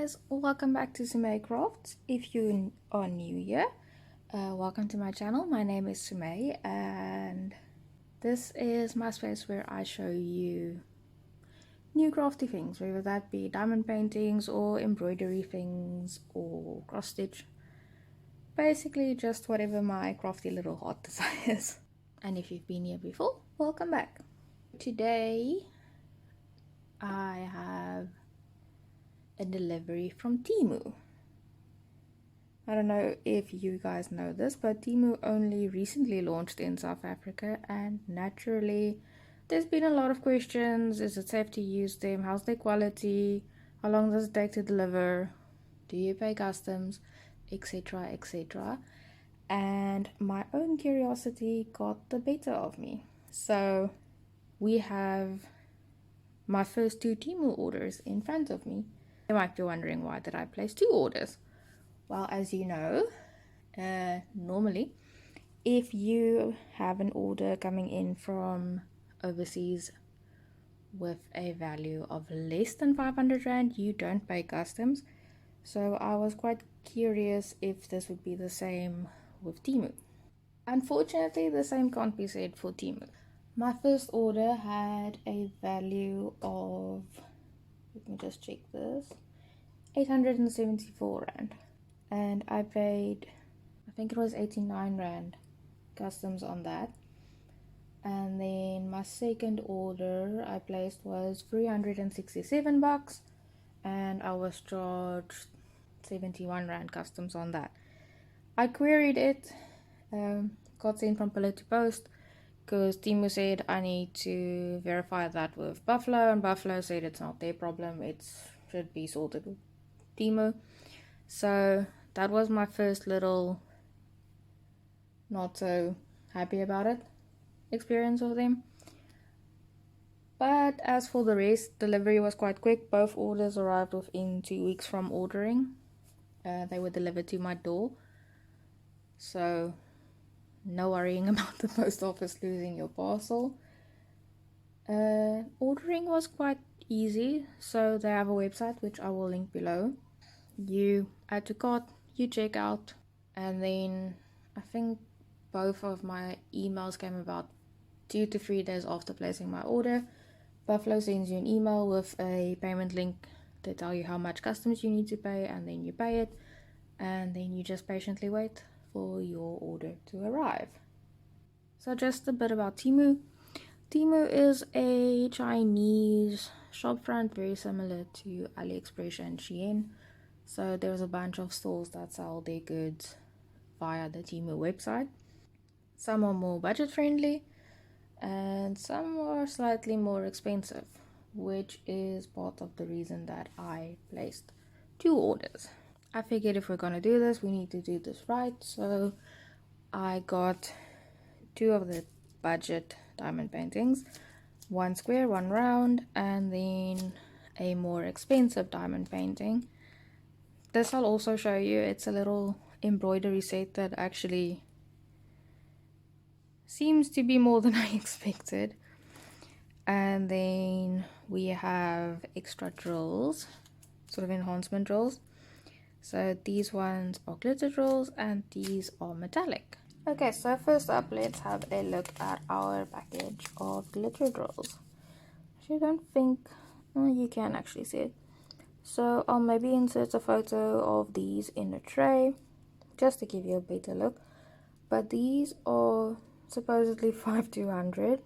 guys, welcome back to somé.craftz. If you are new here, welcome to my channel. My name is Somé and this is my space where I show you new crafty things, whether that be diamond paintings or embroidery things or cross stitch. Basically just whatever my crafty little heart desires. And if you've been here before, welcome back. Today I have a delivery from Temu. I don't know if you guys know this, but Temu only recently launched in South Africa, and naturally there's been a lot of questions. Is it safe to use them? How's their quality? How long does it take to deliver? Do you pay customs? Etc, etc. And my own curiosity got the better of me. So we have my first two Temu orders in front of me. You might be wondering, why did I place two orders? Well, as you know, normally if you have an order coming in from overseas with a value of less than 500 Rand, you don't pay customs. So I was quite curious if this would be the same with Temu. Unfortunately, the same can't be said for Temu. My first order had a value of, let me just check this, 874 Rand. And I paid, I think it was 89 Rand customs on that. And then my second order I placed was 367 bucks, and I was charged 71 Rand customs on that. I queried it, got sent from pillar to post, because Temu said I need to verify that with Buffalo, and Buffalo said it's not their problem, it should be sorted with Temu. So that was my first little not so happy about it experience with them. But as for the rest, delivery was quite quick. Both orders arrived within 2 weeks from ordering. They were delivered to my door, so no worrying about the post office losing your parcel. Ordering was quite easy, so they have a website which I will link below. You add to cart, you check out, and then I think both of my emails came about 2 to 3 days after placing my order. Buffalo sends you an email with a payment link to tell you how much customs you need to pay, and then you pay it, and then you just patiently wait for your order to arrive. So just a bit about Temu. Temu is a Chinese shopfront very similar to AliExpress and Shein. So there's a bunch of stores that sell their goods via the Temu website. Some are more budget friendly and some are slightly more expensive, which is part of the reason that I placed two orders. I figured if we're gonna do this, we need to do this right, so I got two of the budget diamond paintings, one square, one round, and then a more expensive diamond painting. This I'll also show you. It's a little embroidery set that actually seems to be more than I expected. And then we have extra drills, sort of enhancement drills. So these ones are glitter drills and these are metallic. Okay, so first up, let's have a look at our package of glitter drills. I don't think you can actually see it. So I'll maybe insert a photo of these in a tray just to give you a better look. But these are supposedly 5200,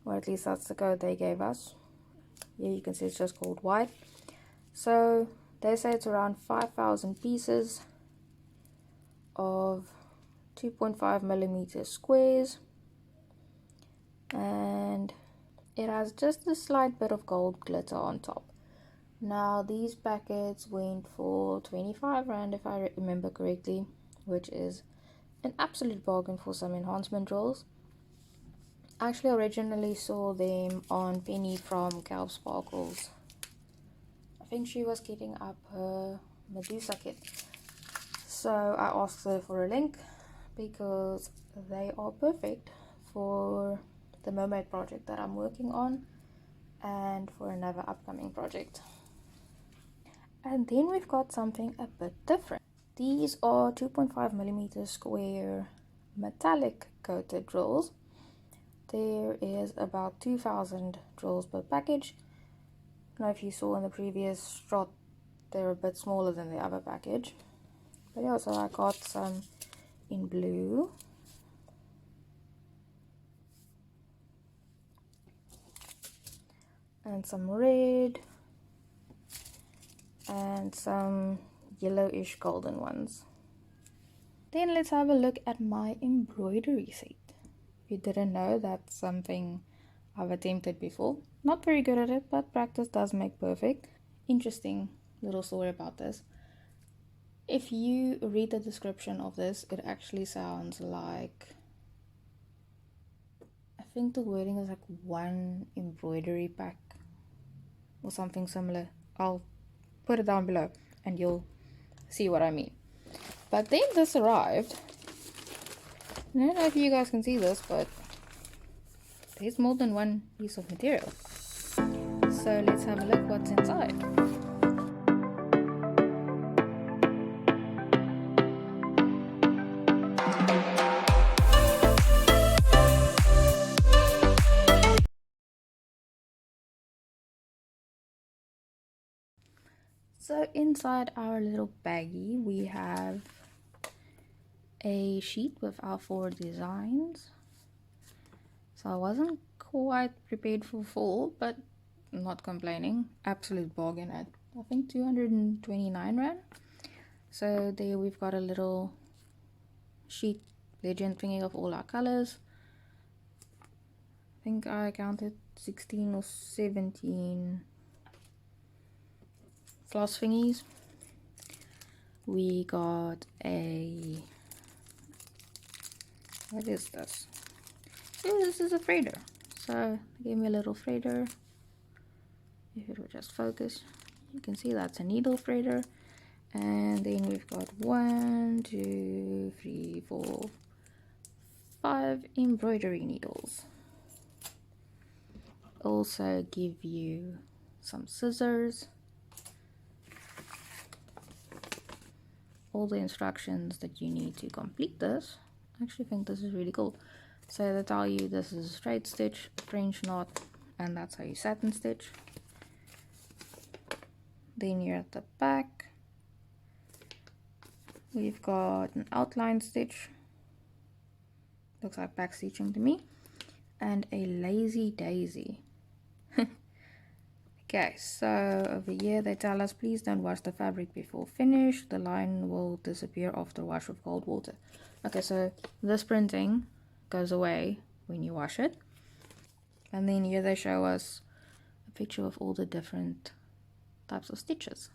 or at least that's the code they gave us. Here you can see it's just called white. So they say it's around 5,000 pieces of 2.5 millimeter squares, and it has just a slight bit of gold glitter on top. Now these packets went for 25 Rand if I remember correctly, which is an absolute bargain for some enhancement drills. I actually originally saw them on Penny from Calv Sparkles. I think she was getting up her Medusa kit, so I asked her for a link because they are perfect for the mermaid project that I'm working on and for another upcoming project. And then we've got something a bit different. These are 2.5mm square metallic coated drills. There is about 2,000 drills per package. I don't know if you saw in the previous shot, they're a bit smaller than the other package. But yeah, so I got some in blue. And some red. And some yellowish golden ones. Then let's have a look at my embroidery set. If you didn't know, that's something I've attempted before. Not very good at it, but practice does make perfect. Interesting little story about this. If you read the description of this, it actually sounds like, I think the wording is like one embroidery pack or something similar. I'll put it down below and you'll see what I mean. But then this arrived. I don't know if you guys can see this, but there's more than one piece of material. So let's have a look what's inside. So inside our little baggie we have a sheet with our 4 designs. So I wasn't quite prepared for fall, but I'm not complaining. Absolute bargain at I think 229 rand. So there we've got a little sheet legend thingy of all our colors. I think I counted 16 or 17 floss thingies. We got a, what is this? Oh, this is a frayder. So they gave me a little frayder. If it would just focus, you can see that's a needle frayder. And then we've got 1, 2, 3, 4, 5 embroidery needles. Also give you some scissors, all the instructions that you need to complete this. I actually think this is really cool. So they tell you this is a straight stitch, French knot, and that's how you satin stitch. Then you're at the back. We've got an outline stitch, looks like back stitching to me, and a lazy daisy. Okay, so over here they tell us please don't wash the fabric before finish, the line will disappear after wash with cold water. Okay, so this printing goes away when you wash it. And then here they show us a picture of all the different types of stitches.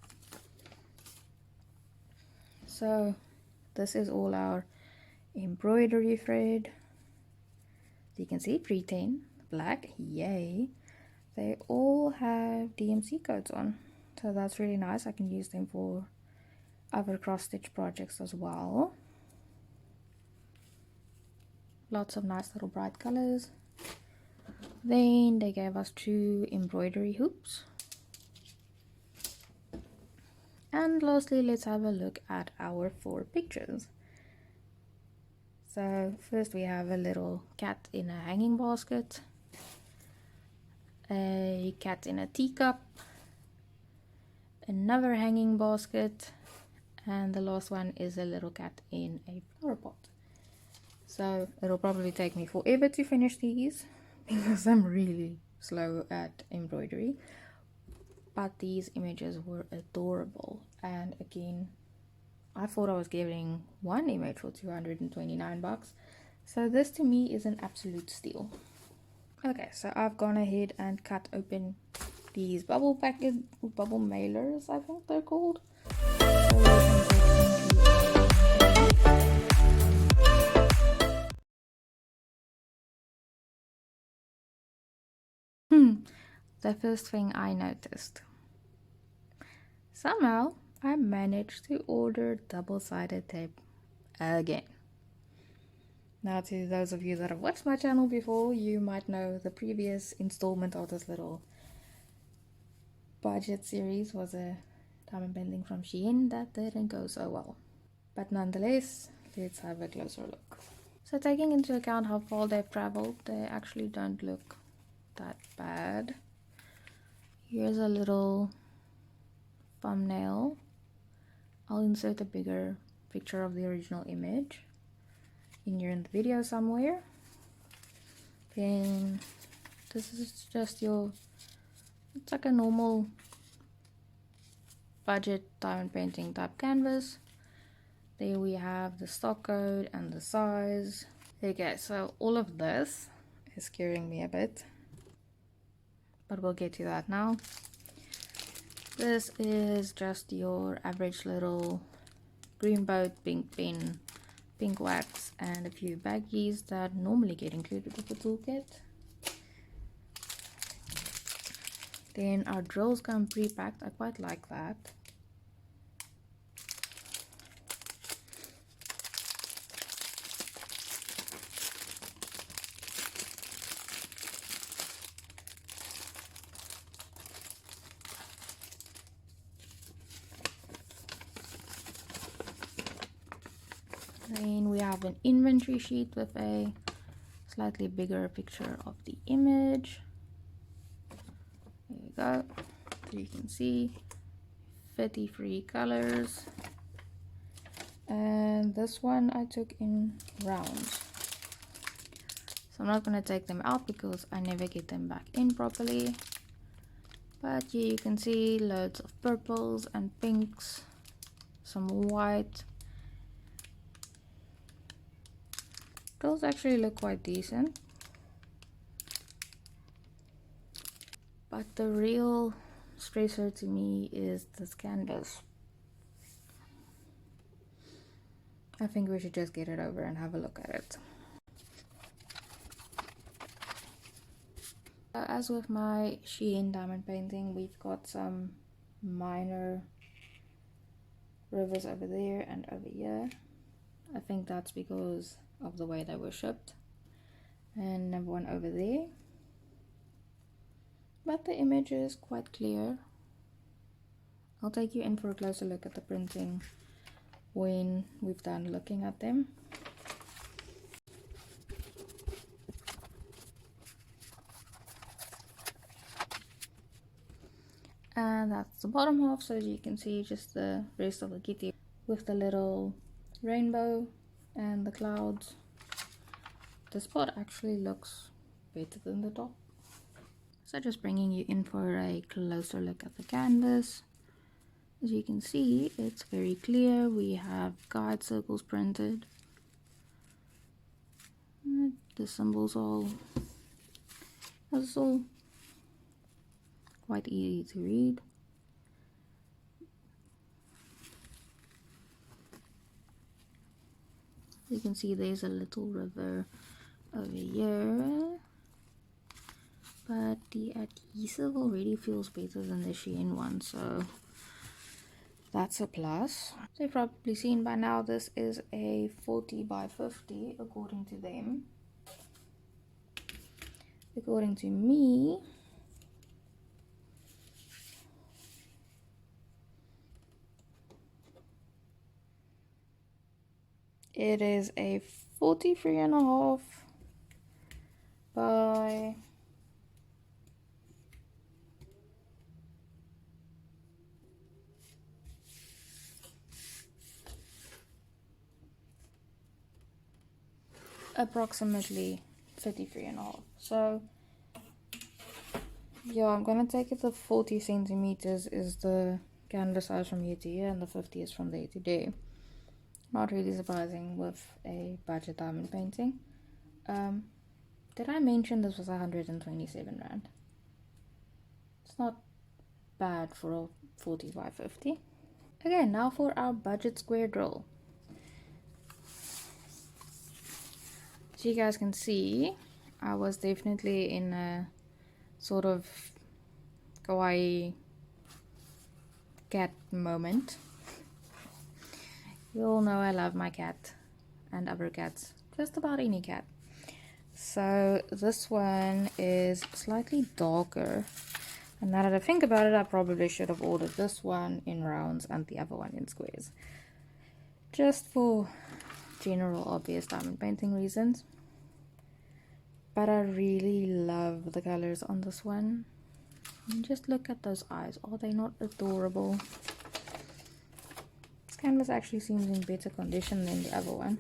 So this is all our embroidery thread. You can see pre-10 black, yay. They all have DMC codes on, so that's really nice. I can use them for other cross stitch projects as well. Lots of nice little bright colors. Then they gave us 2 embroidery hoops. And lastly, let's have a look at our 4 pictures. So first we have a little cat in a hanging basket, a cat in a teacup, another hanging basket, and the last one is a little cat in a flower pot. So it'll probably take me forever to finish these because I'm really slow at embroidery, but these images were adorable. And again, I thought I was getting one image for 229 bucks, so this to me is an absolute steal. Okay, so I've gone ahead and cut open these bubble mailers, I think they're called. The first thing I noticed. Somehow I managed to order double-sided tape again. Now, to those of you that have watched my channel before, you might know the previous installment of this little budget series was a diamond painting from Shein that didn't go so well. But nonetheless, let's have a closer look. So taking into account how far they've traveled, they actually don't look that bad. Here's a little thumbnail. I'll insert a bigger picture of the original image in here in the video somewhere. Then this is just it's like a normal budget diamond painting type canvas. There we have the stock code and the size. Okay, so all of this is scaring me a bit, but we'll get to that now. This is just your average little green boat, pink pen, pink wax, and a few baggies that normally get included with the toolkit. Then our drills come pre-packed. I quite like that. Then we have an inventory sheet with a slightly bigger picture of the image. There you go. So you can see 53 colors. And this one I took in rounds. So I'm not going to take them out because I never get them back in properly. But here you can see loads of purples and pinks, some white. Those actually look quite decent. But the real stressor to me is this canvas. I think we should just get it over and have a look at it. As with my Shein diamond painting, we've got some minor rivers over there and over here. I think that's because of the way they were shipped. And another one over there. But the image is quite clear. I'll take you in for a closer look at the printing when we've done looking at them. And that's the bottom half, so as you can see just the rest of the kitty with the little rainbow and the clouds. This part actually looks better than the top. So just bringing you in for a closer look at the canvas. As you can see, it's very clear. We have guide circles printed. The symbols all quite easy to read. You can see there's a little river over here, but the adhesive already feels better than the Shein one, so that's a plus. So you've probably seen by now this is a 40 by 50 according to them. According to me, it is a 43.5 by approximately 53.5. So yeah, I'm gonna take it the 40 centimeters is the canvas size from here to here, and the 50 is from there to there. Not really surprising with a budget diamond painting. Did I mention this was 127 rand? It's not bad for a 40 by 50. Okay, now for our budget square drill. As you guys can see, I was definitely in a sort of kawaii cat moment. You all know I love my cat and other cats, just about any cat. So this one is slightly darker And now that I think about it, I probably should have ordered this one in rounds and the other one in squares, just for general obvious diamond painting reasons. But I really love the colors on this one. And just look at those eyes. Are they not adorable? This canvas actually seems in better condition than the other one.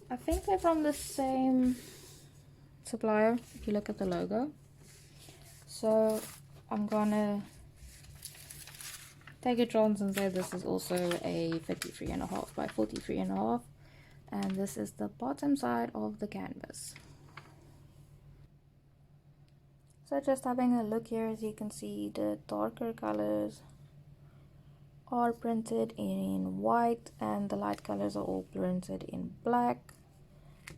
I think they're from the same supplier if you look at the logo. So I'm gonna take a chance and say this is also a 33.5 by 43.5, and this is the bottom side of the canvas. So just having a look here, as you can see, the darker colors are printed in white and the light colors are all printed in black.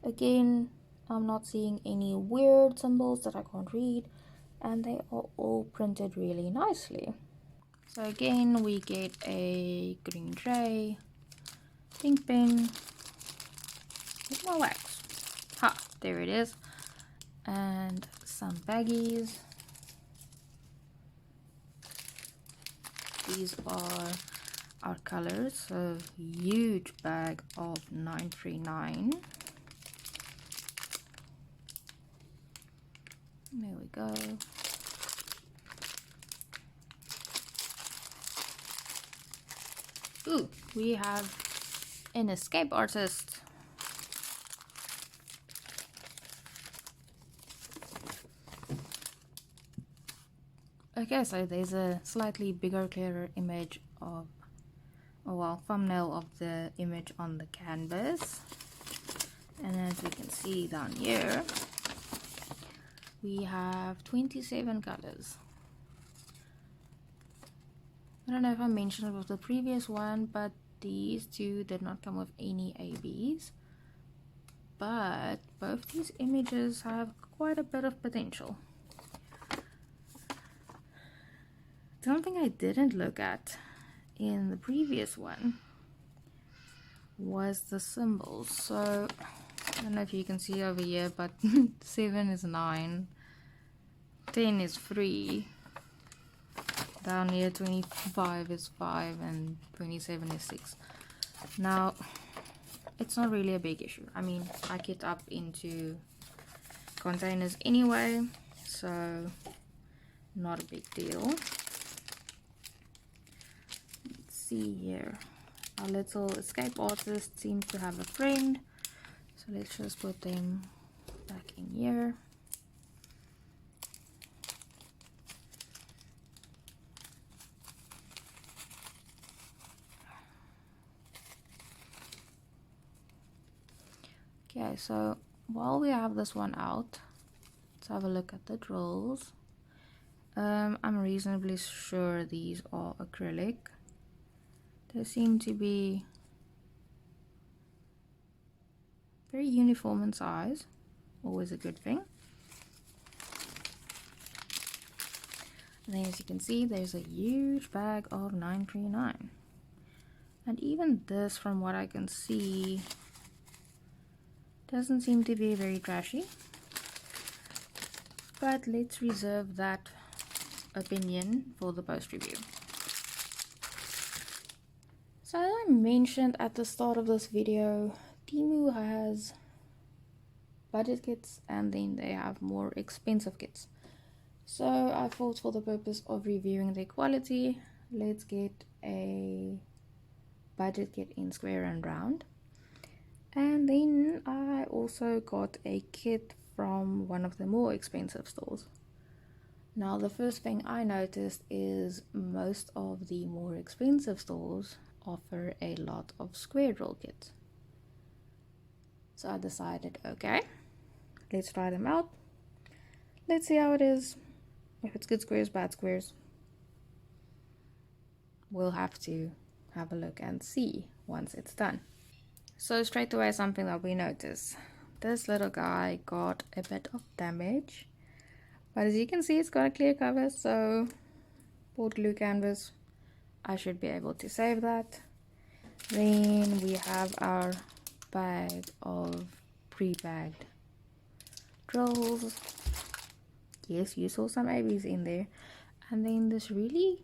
Again, I'm not seeing any weird symbols that I can't read, and they are all printed really nicely. So again, we get a green tray, pink pen, with more wax. Ha, there it is. And some baggies. These are our colors. So huge bag of 939. There we go. Ooh, we have an escape artist. Okay, so there's a slightly bigger, clearer image of, thumbnail of the image on the canvas. And as we can see down here, we have 27 colors. I don't know if I mentioned it with the previous one, but these two did not come with any ABs. But both these images have quite a bit of potential. Something I didn't look at in the previous one was the symbols. So I don't know if you can see over here, but 7 is 9, 10 is 3, down here 25 is 5, and 27 is 6. Now it's not really a big issue. I mean, I get up into containers anyway, so not a big deal. See here, our little escape artist seems to have a friend, so let's just put them back in here. Okay, so while we have this one out, let's have a look at the drills. I'm reasonably sure these are acrylic. They seem to be very uniform in size, always a good thing. And then as you can see, there's a huge bag of 939. And even this, from what I can see, doesn't seem to be very trashy. But let's reserve that opinion for the post review. So as I mentioned at the start of this video, Temu has budget kits and then they have more expensive kits. So I thought, for the purpose of reviewing their quality, let's get a budget kit in square and round. And then I also got a kit from one of the more expensive stores. Now the first thing I noticed is most of the more expensive stores offer a lot of square drill kits. So I decided, okay, let's try them out. Let's see how it is. If it's good squares, bad squares, we'll have to have a look and see once it's done. So straight away, something that we notice. This little guy got a bit of damage. But as you can see, it's got a clear cover, so board glue canvas, I should be able to save that. Then we have our bag of pre-bagged drills. Yes, you saw some ABs in there. And then this really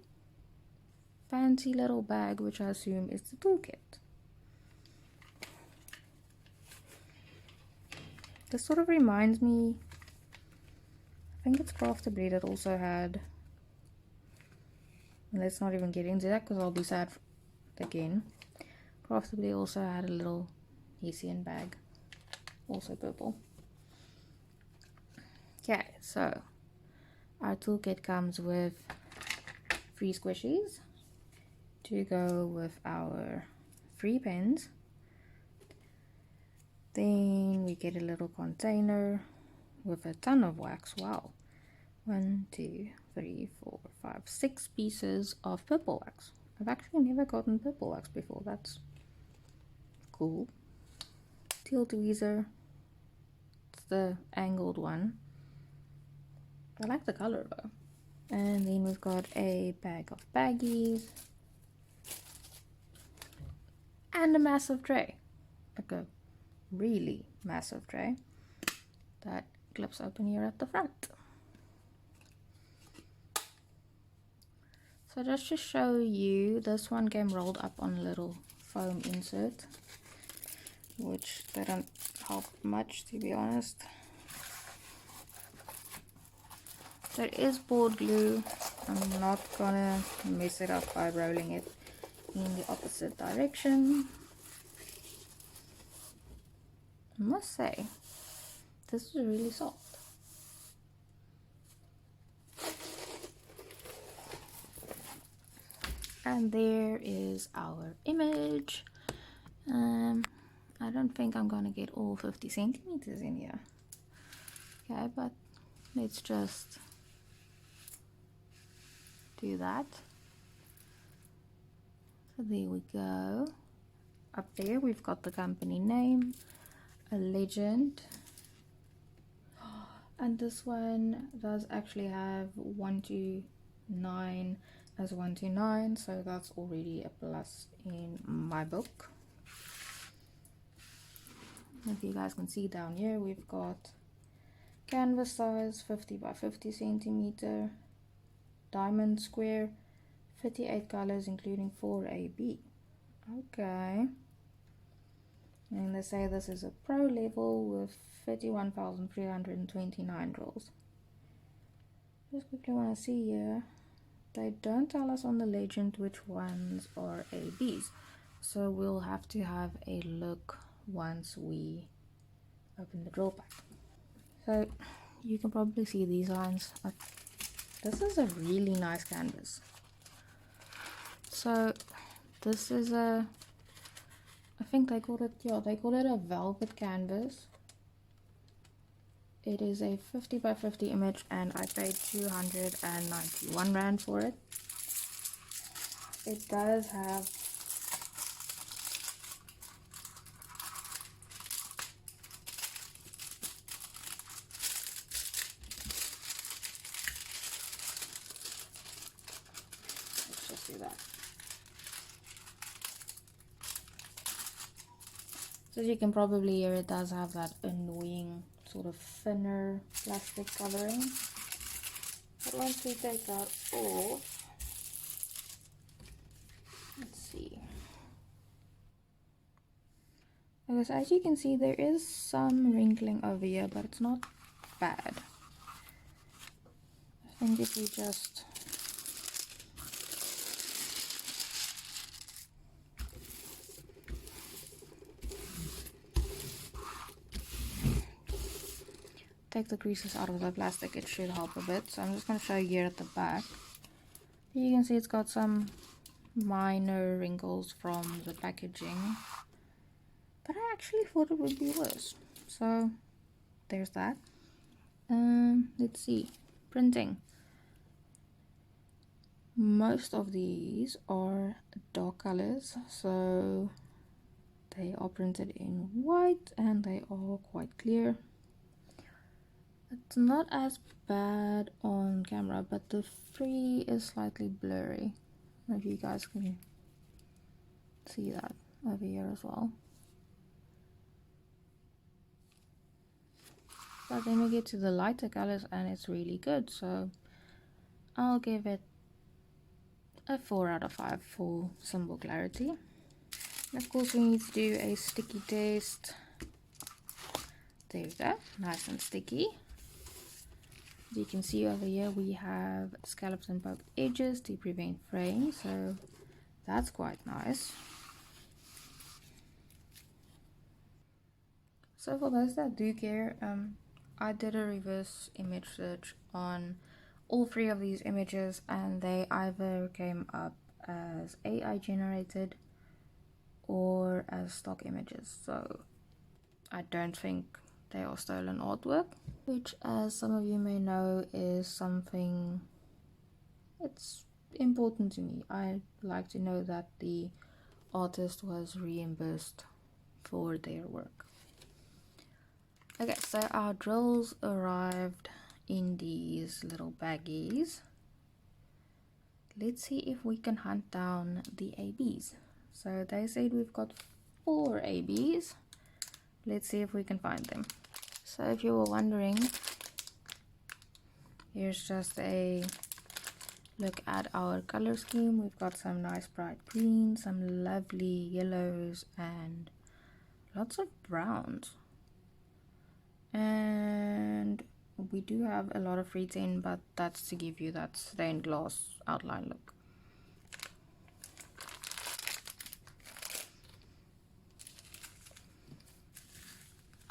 fancy little bag, which I assume is the toolkit. This sort of reminds me, I think it's Craftedly that also had, let's not even get into that because I'll be sad again. Craftedly also had a little Hessian bag, also purple. Okay, so our toolkit comes with 3 squishies to go with our 3 pens. Then we get a little container with a ton of wax. Wow. 1, 2, 3, 4, 5, 6 pieces of purple wax. I've actually never gotten purple wax before. That's cool. Teal tweezer. It's the angled one. I like the color though. And then we've got a bag of baggies. And a massive tray. Like a really massive tray that clips open here at the front. So just to show you, this one came rolled up on a little foam insert, which they don't help much, to be honest. There is board glue. I'm not gonna mess it up by rolling it in the opposite direction. I must say, this is really soft. And there is our image. I don't think I'm gonna get all 50 centimeters in here. Okay, but let's just do that. So there we go. Up there we've got the company name, a legend, and this one does actually have 129 as 129, so that's already a plus in my book. If you guys can see down here, we've got canvas size 50 by 50 centimeter, diamond square, 58 colors including 4 AB. Okay. And they say this is a pro level with 31,329 rolls. Just quickly want to see here. They don't tell us on the legend which ones are ABs, so we'll have to have a look once we open the drill pack. So you can probably see these lines. This is a really nice canvas. So this is a, I think they call it, yeah, they call it a velvet canvas. It is a 50 by 50 image and I paid 291 Rand for it. It does have let's just do that. So as you can probably hear, it does have that annoying sort of thinner plastic covering. But once we take that off, let's see. Okay, so as you can see, there is some wrinkling over here, but it's not bad. I think if we just take the creases out of the plastic, it should help a bit. So I'm just going to show you here at the back. You can see it's got some minor wrinkles from the packaging, but I actually thought it would be worse. So there's that. Let's see, printing. Most of these are dark colors, so they are printed in white and they are quite clear. It's not as bad on camera, but the free is slightly blurry. I don't know if you guys can see that over here as well. But then we get to the lighter colors and it's really good. So I'll give it a 4 out of 5 for symbol clarity. And of course we need to do a sticky test. There we go, nice and sticky. As you can see over here we have scallops and poked edges to prevent fraying, so that's quite nice. So for those that do care, I did a reverse image search on all 3 of these images and they either came up as AI generated or as stock images, so I don't think they are stolen artwork, which, as some of you may know, is something it's important to me. I like to know that the artist was reimbursed for their work. Okay, so our drills arrived in these little baggies. Let's see if we can hunt down the ABs. So they said we've got 4 ABs. Let's see if we can find them. So if you were wondering, here's just a look at our color scheme. We've got some nice bright greens, some lovely yellows, and lots of browns. And we do have a lot of free tin, but that's to give you that stained glass outline look.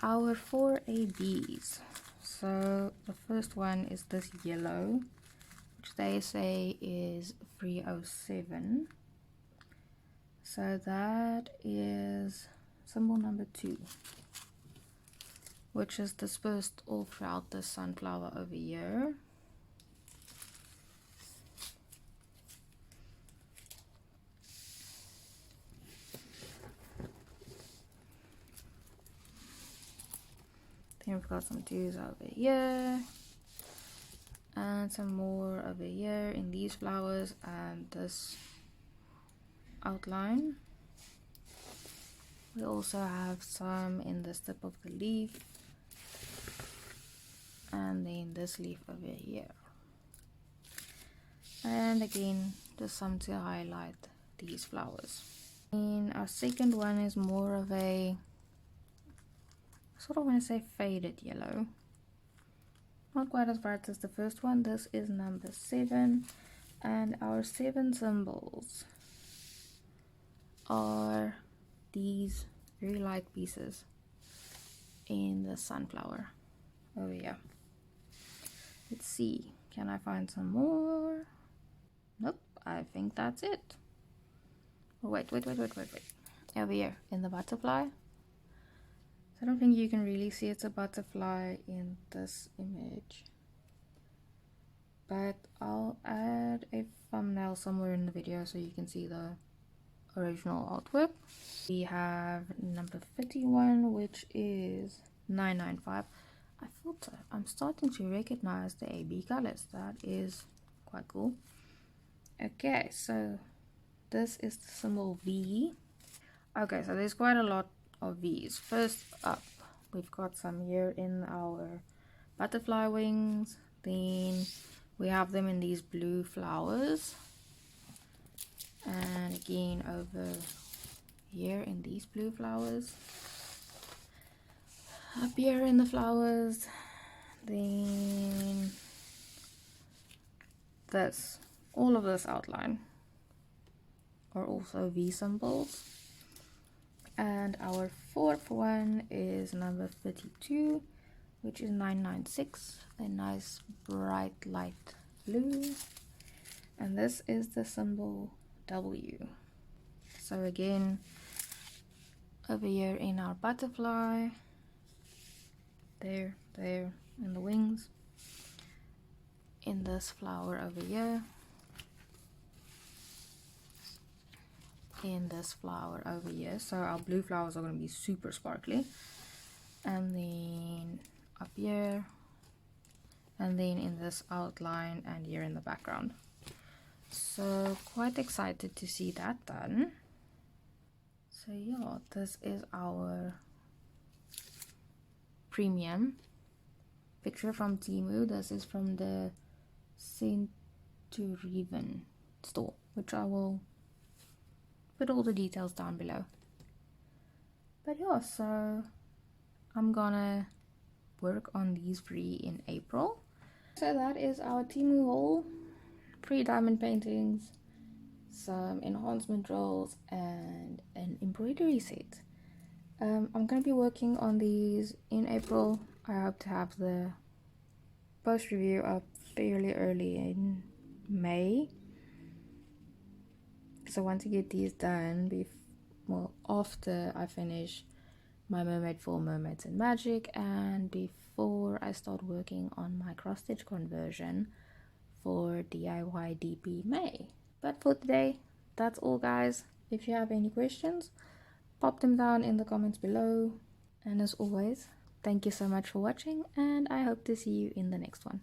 Our 4 ABs. So the first one is this yellow, which they say is 307. So that is symbol number 2, which is dispersed all throughout the sunflower over here. Then we've got some 2s over here, and some more over here in these flowers and this outline. We also have some in the tip of the leaf, and then this leaf over here. And again, just some to highlight these flowers. And our second one is more of a, I sort of want to say faded yellow. Not quite as bright as the first one. This is number 7, and our 7 symbols are these very light pieces in the sunflower over here. Let's see, can I find some more? Nope, I think that's it. Oh, wait. Over here in the butterfly. I don't think you can really see it's a butterfly in this image, but I'll add a thumbnail somewhere in the video so you can see the original artwork. We have number 51, which is 995. I thought so. I'm starting to recognize the AB colors. That is quite cool. Okay, so this is the symbol V. Okay, so there's quite a lot of V's. First up, we've got some here in our butterfly wings. Then we have them in these blue flowers, and again over here in these blue flowers, up here in the flowers. Then this, all of this outline are also V symbols. And our 4th one is number 32, which is 996, a nice bright light blue, and this is the symbol W. So again, over here in our butterfly, there in the wings, in this flower over here, in this flower over here. So our blue flowers are going to be super sparkly, and then up here, and then in this outline, and here in the background. So quite excited to see that done. So yeah, this is our premium picture from Temu. This is from the to Reven store, which I will put all the details down below. But yeah, so I'm gonna work on these 3 in April. So that is our Temu haul. 3 diamond paintings, some enhancement rolls, and an embroidery set. I'm going to be working on these in April. I hope to have the post review up fairly early in May. So I want to get these done after I finish my mermaid for Mermaids and Magic, and before I start working on my cross stitch conversion for DIY DP May. But for today, that's all guys. If you have any questions, pop them down in the comments below. And as always, thank you so much for watching, and I hope to see you in the next one.